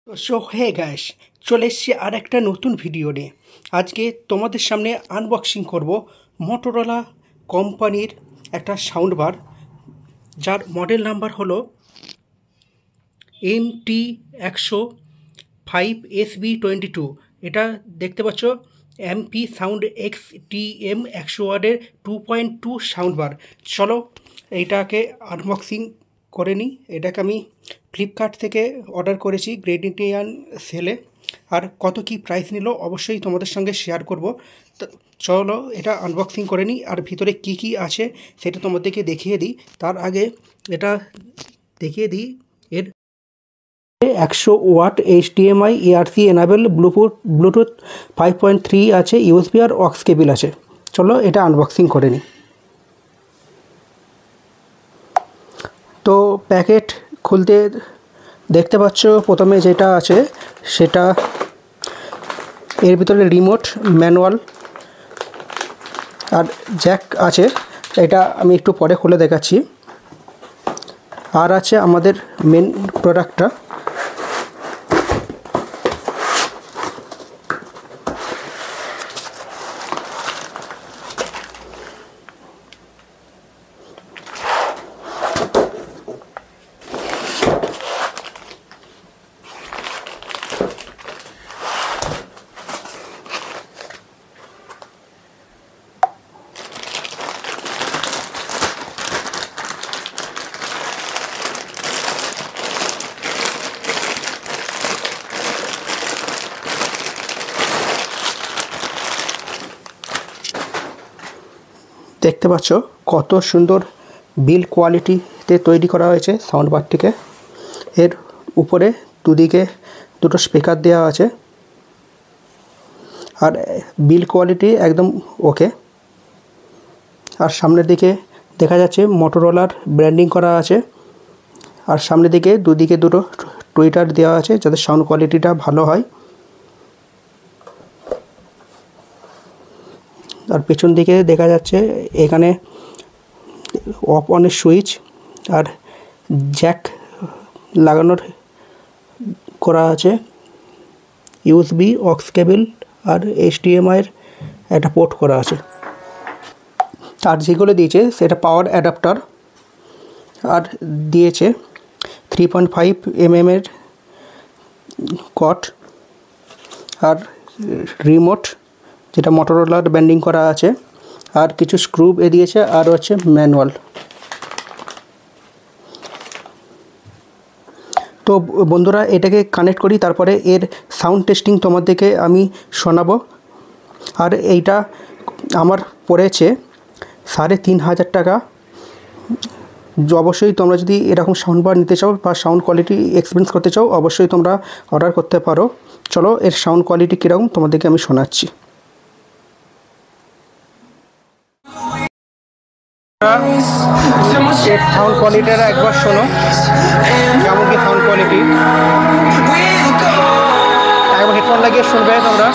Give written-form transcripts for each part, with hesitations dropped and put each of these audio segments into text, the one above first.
তো hey guys, চলে এসছি আর একটা নতুন ভিডিও নিয়ে। আজকে তোমাদের সামনে আনবক্সিং করব মোটোরোলা কোম্পানির একটা সাউন্ড বার, যার মডেল নাম্বার হলো MT100 5SB22। এটা দেখতে পাচ্ছ MP sound XTM100 2.2 sound bar. চলো এইটাকে আনবক্সিং করে নিই। এটাকে আমি ফ্লিপকার্ট থেকে অর্ডার করেছি গ্রেট ইন্ডিয়ান সেলে। আর কত কি প্রাইস নিল অবশ্যই তোমাদের সঙ্গে শেয়ার করব। তো চলো এটা আনবক্সিং করে নিই, আর ভিতরে কি কি আছে সেটা তোমাদেরকে দেখিয়ে দিই। তার আগে এটা দেখিয়ে দিই, এর 100 watt HDMI ARC enable, Bluetooth 5.3 আছে, USB আর অক্স কেবল আছে। চলো এটা আনবক্সিং করে নিই। তো প্যাকেট খুলতে দেখতে পাচ্ছ প্রথমে যেটা আছে সেটা এর ভিতরে রিমোট, ম্যানুয়াল আর জ্যাক আছে। এটা আমি একটু পরে খুলে দেখাচ্ছি। আর আছে আমাদের মেন প্রোডাক্টটা। দেখতে পাচ্ছ কত সুন্দর বিল্ড কোয়ালিটিতে তৈরি করা হয়েছে সাউন্ড বারটিকে। এর উপরে দুদিকে দুটো স্পিকার দেওয়া আছে, আর বিল্ড কোয়ালিটি একদম ওকে। আর সামনের দিকে দেখা যাচ্ছে মোটোরোলার ব্র্যান্ডিং করা আছে, আর সামনের দিকে দুদিকে দুটো টুইটার দেওয়া আছে যাতে সাউন্ড কোয়ালিটিটা ভালো হয়। আর পেছন দিকে দেখা যাচ্ছে এখানে অফ অনের সুইচ আর জ্যাক লাগানোর করা আছে, USB অক্স কেবল আর HDMI এর একটা পোর্ট করা আছে। আর যেগুলো দিয়েছে সেটা পাওয়ার অ্যাডাপ্টার, আর দিয়েছে 3.5 mm এর কট, আর রিমোট যেটা মোটোরোলার ব্যান্ডিং করা আছে, আর কিছু স্ক্রু এ দিয়েছে, আর হচ্ছে ম্যানুয়াল। তো বন্ধুরা এটাকে কানেক্ট করি, তারপরে এর সাউন্ড টেস্টিং তোমাদেরকে আমি শোনাবো। আর এইটা আমার পড়েছে 3,500 টাকা। অবশ্যই তোমরা যদি এরকম সাউন্ড বার নিতে চাও বা সাউন্ড কোয়ালিটি এক্সপিরিয়েন্স করতে চাও অবশ্যই তোমরা অর্ডার করতে পারো। চলো এর সাউন্ড কোয়ালিটি কীরকম তোমাদেরকে আমি শোনাচ্ছি। সাউন্ড কোয়ালিটিটা একবার শোনো, কেমন কি সাউন্ড কোয়ালিটি। একবার হেডফোন লাগিয়ে শুনবে তোমরা।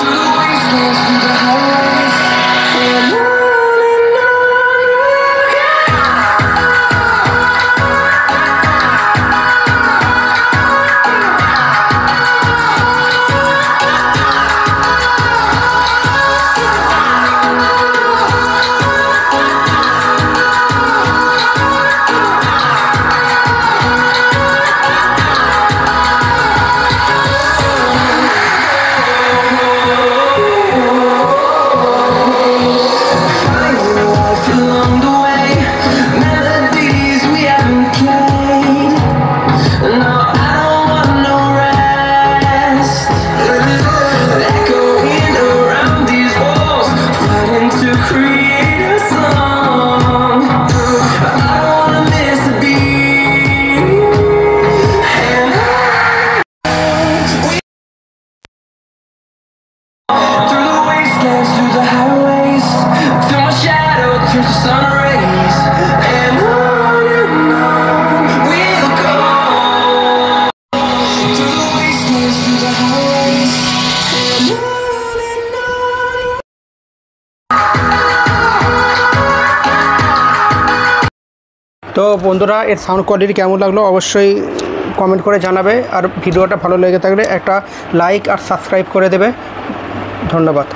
তো বন্ধুরা এর সাউন্ড কোয়ালিটি কেমন লাগলো অবশ্যই কমেন্ট করে জানাবে, আর ভিডিওটা ভালো লেগে থাকলে একটা লাইক আর সাবস্ক্রাইব করে দেবে। ধন্যবাদ।